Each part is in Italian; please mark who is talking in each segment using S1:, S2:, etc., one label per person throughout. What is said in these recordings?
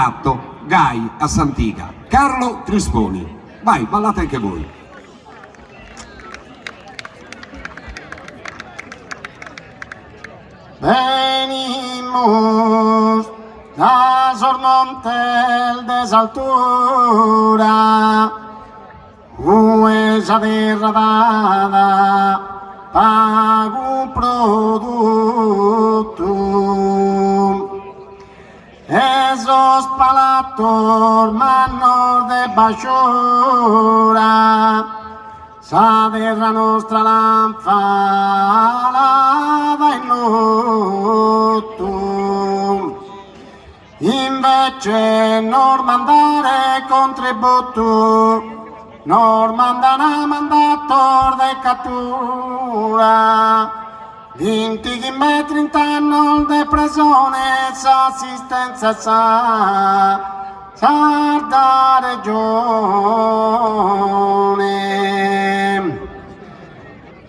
S1: ritratto Gai a Santiga, Carlo Trisponi. Vai, ballate anche voi.
S2: Venimos da Sormontel desaltura, huella derradada, pago producto. Esos palatos manos de bajora, sa terra nostra lampada in lotto. Invece non mandare contributo, non mandare mandato de cattura. 20 metri in anni di prigione, assistenza sarda regione.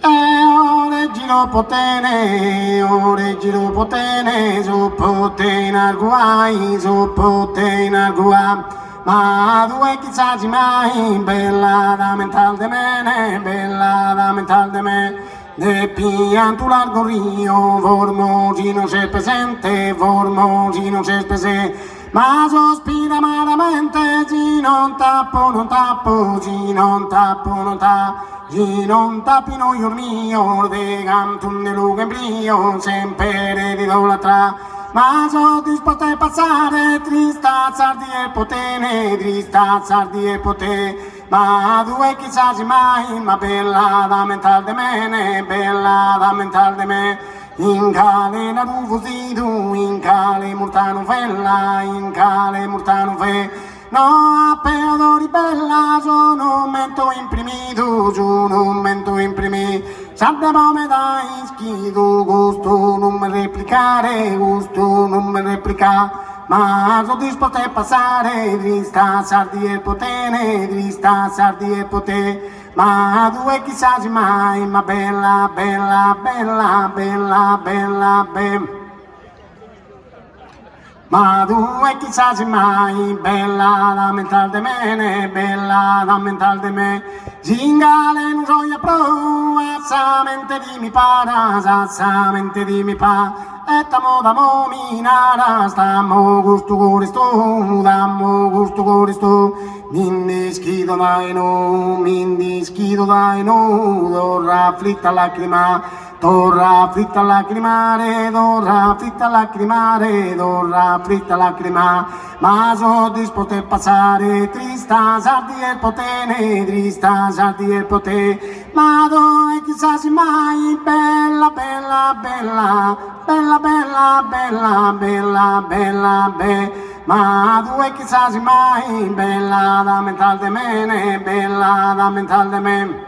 S2: Ore giro potene, su potena guai, su potena guai. Ma due chissà mai, bella da mental de me, bella da mental de me. De pianto largo rio, Formosino c'è presente, Formosino c'è presente, ma sospira amaramente, gi non tappo, non tappo, gi non tappo, non tappo, gi non tappino io mio, de cantum de luga in brio, sempre di idolatra, ma so disposto a passare, trista sardi e potene, trista sardi e potene. Ma due chissà mai, ma bella da mental de me, bella da mental de me. In cale la rufusito, in cale murtano fella, in cale murtano fe. No, a peodori bella, sono un mento imprimito, sono un mento imprimito. Sappiamo me dai schido, gusto non mi replicare, gusto non mi replicare. Ma sono disposto a passare, trista sardi e potene, trista sardi e potene. Ma due chissà mai, ma bella, bella, bella, bella, bella, bella. Ma due chissà mai, bella da mental de me, bella da mental de me. Zingale non gioia pro, assamente di mi para, assamente di mi pa. E tamo da mominara, stammo gusto coristo, dammo gusto coristo. Mindischido dai no, dorra afflitta lacrima, dorra afflitta lacrimare, dorra afflitta lacrimare, dorra afflitta lacrima. Ma so disposto a passare, trista sardi e potene, trista sardi e potene. Ma dove chissà mai, bella, bella, bella, bella, bella, bella, bella, bella, bella. Ma due chissà mai, bella da mental de me, bella da mental de me.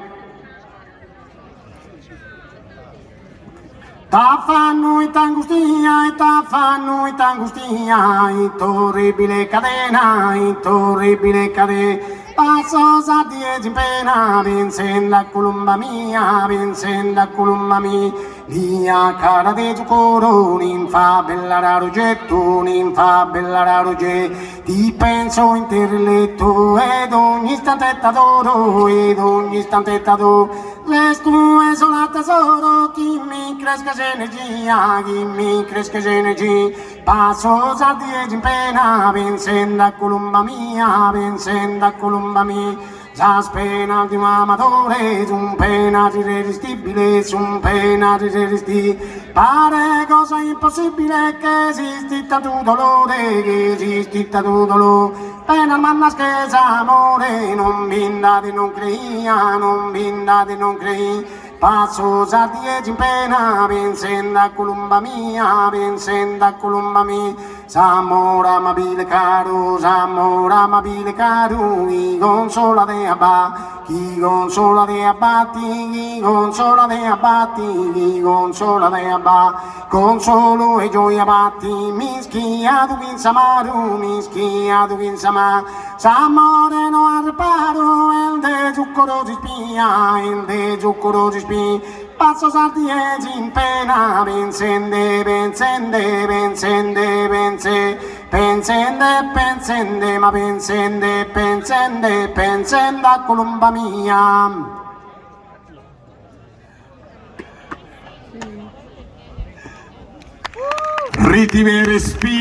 S2: Ta fanno it angustia, ta fanno it angustia, it orribile cadena, it orribile cadena. Passo sa 10 in pena, vincendo a columba mia, vincendo a columba mia. Via cara de zucchero, ninfa bella rarogetto, ninfa bella rarogetto. Ti penso in terletto ed ogni istante t'adoro, ed ogni istante t'adoro. Resto e sola tesoro, chi mi cresca energia, chi mi cresca energia. Passo sa 10 in pena, vincendo a columba mia, vincendo a columba mia. Già spena di un amatore, su un pena irresistibile, su un pena irresistibile. Pare cosa impossibile che esisti tanto dolore, che esisti tanto dolore. Pena manna schesa amore, non vinda di non creia, non vinda di non creia. Passo sa 10 in pena, vincendo a columba mia, vincendo a columba mia. S'amore amabile caro, s'amore amabile caro, chi consola de abba, chi consola de abbatti, chi consola de abbatti, chi consola de abba. Consolo e gioia batti, mischiato in samaru, mischiato in samaru. S'amore no al reparo, il de zucchero si spia, il de zucchero si spia. Passo sardiesi in pena, pensende, pensende, pensende, pense, pensende, pensende, ma pensende, pensende, pensende a Colomba mia.
S1: Ritmi e respiri.